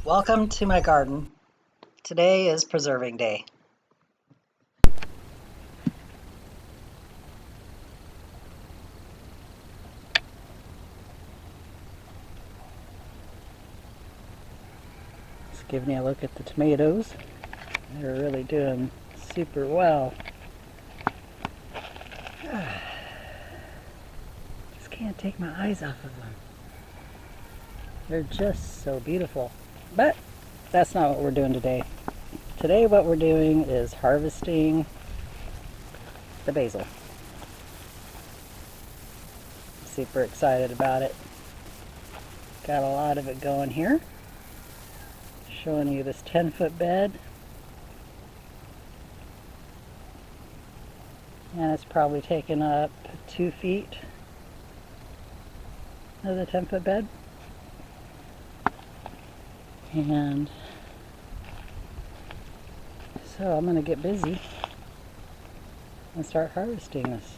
Welcome to my garden. Today is preserving day. Just giving you a look at the tomatoes. They're really doing super well. Just can't take my eyes off of them. They're just so beautiful. But that's not what we're doing today. Today what we're doing is harvesting the basil. Super excited about it. Got a lot of it going here. Showing you this 10-foot bed. And it's probably taken up 2 feet of the 10-foot bed. And so I'm going to get busy and start harvesting this.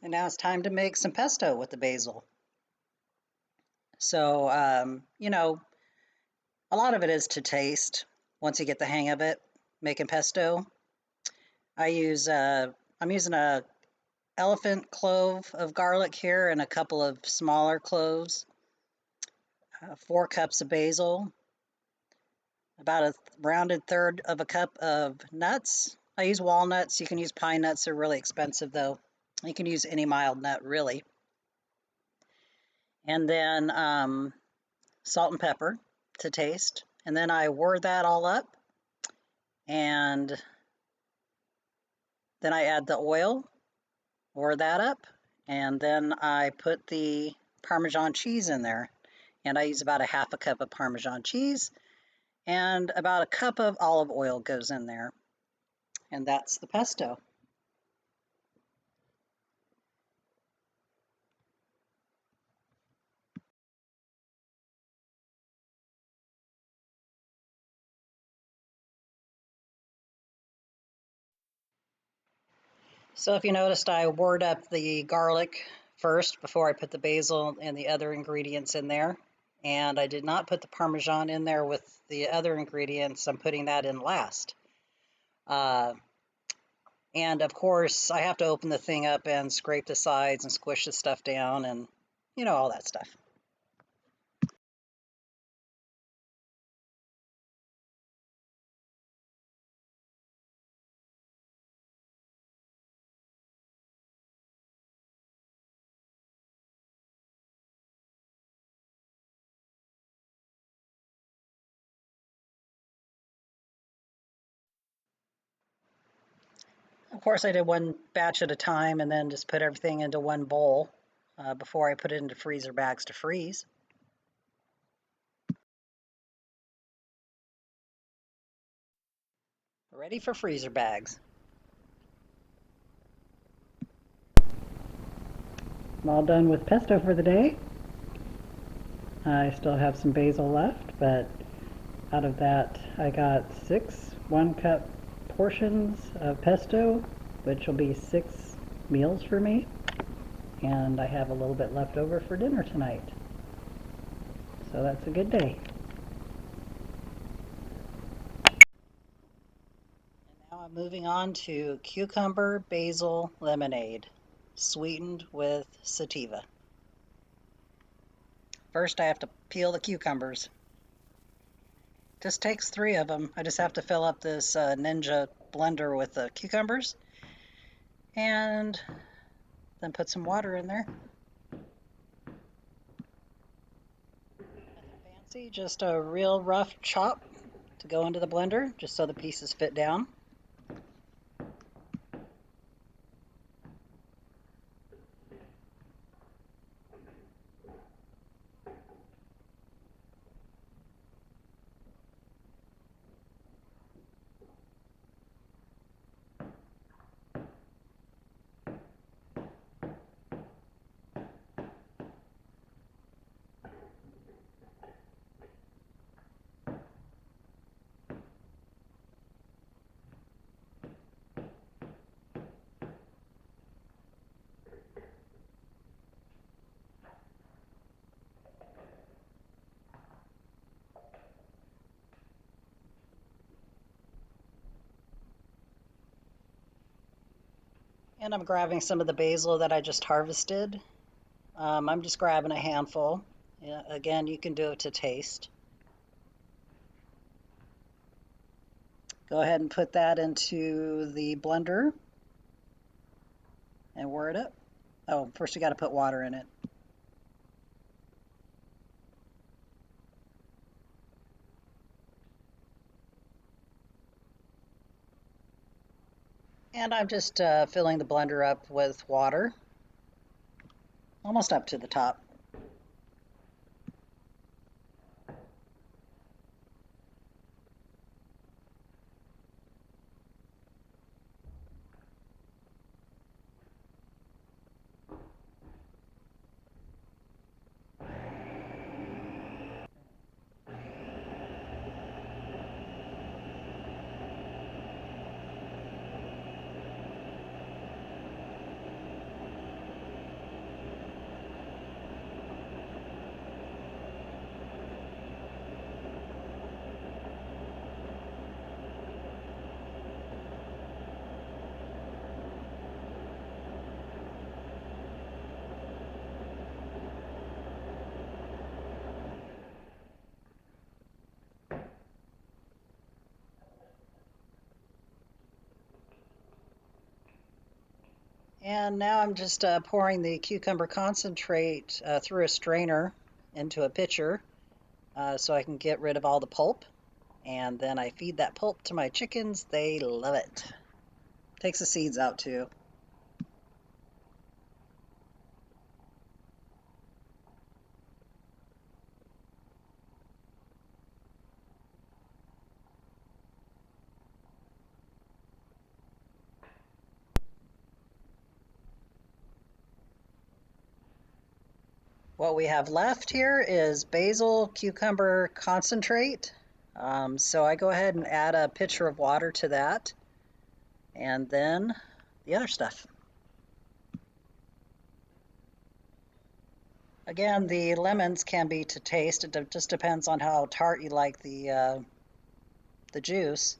And now it's time to make some pesto with the basil. So, a lot of it is to taste once you get the hang of it, making pesto. I'm using a elephant clove of garlic here and a couple of smaller cloves, 4 cups of basil, about a rounded third of a cup of nuts. I use walnuts. You can use pine nuts. They're really expensive though. You can use any mild nut really. And then salt and pepper to taste. And then I whir that all up. And then I add the oil, whir that up. And then I put the Parmesan cheese in there. And I use about a half a cup of Parmesan cheese. And about a cup of olive oil goes in there. And that's the pesto. So if you noticed, I whirred up the garlic first before I put the basil and the other ingredients in there. And I did not put the Parmesan in there with the other ingredients. I'm putting that in last. And of course, I have to open the thing up and scrape the sides and squish the stuff down and, all that stuff. Of course, I did one batch at a time and then just put everything into one bowl before I put it into freezer bags to freeze. Ready for freezer bags. I'm all done with pesto for the day. I still have some basil left, but out of that I got 6 1-cup portions of pesto, which will be 6 meals for me. And I have a little bit left over for dinner tonight. So that's a good day. And now I'm moving on to cucumber basil lemonade, sweetened with sativa. First I have to peel the cucumbers. Just takes 3 of them. I just have to fill up this Ninja blender with the cucumbers and then put some water in there. Nothing fancy, just a real rough chop to go into the blender, just so the pieces fit down. And I'm grabbing some of the basil that I just harvested. I'm just grabbing a handful. Yeah, again, you can do it to taste. Go ahead and put that into the blender and whir it up. Oh, first you got to put water in it. And I'm just filling the blender up with water, almost up to the top. And now I'm just pouring the cucumber concentrate through a strainer into a pitcher so I can get rid of all the pulp. And then I feed that pulp to my chickens. They love it. Takes the seeds out too. What we have left here is basil cucumber concentrate. So I go ahead and add a pitcher of water to that, and then the other stuff. Again, the lemons can be to taste. It just depends on how tart you like the juice.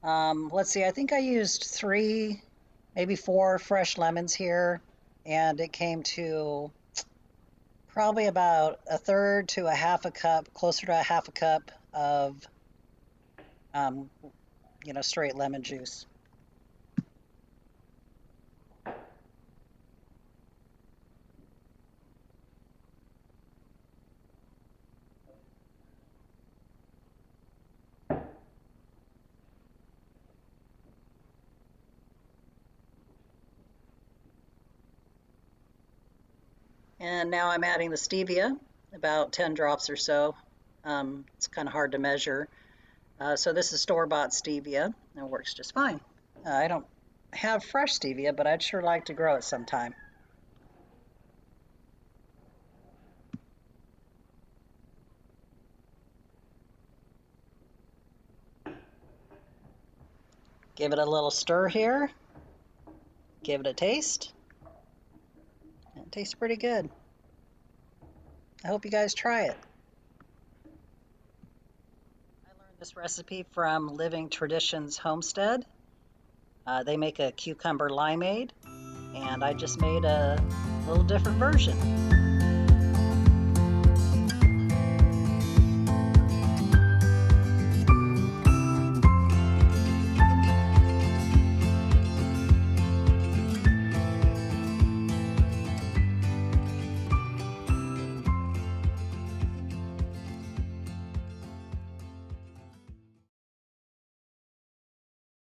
Let's see, I think I used 3, maybe 4 fresh lemons here, and it came to probably about 1/3 to a 1/2 a cup, closer to a 1/2 a cup of, straight lemon juice. And now I'm adding the stevia, about 10 drops or so. It's kind of hard to measure. So this is store-bought stevia, and it works just fine. I don't have fresh stevia, but I'd sure like to grow it sometime. Give it a little stir here. Give it a taste. It tastes pretty good. I hope you guys try it. I learned this recipe from Living Traditions Homestead. They make a cucumber limeade, and I just made a little different version.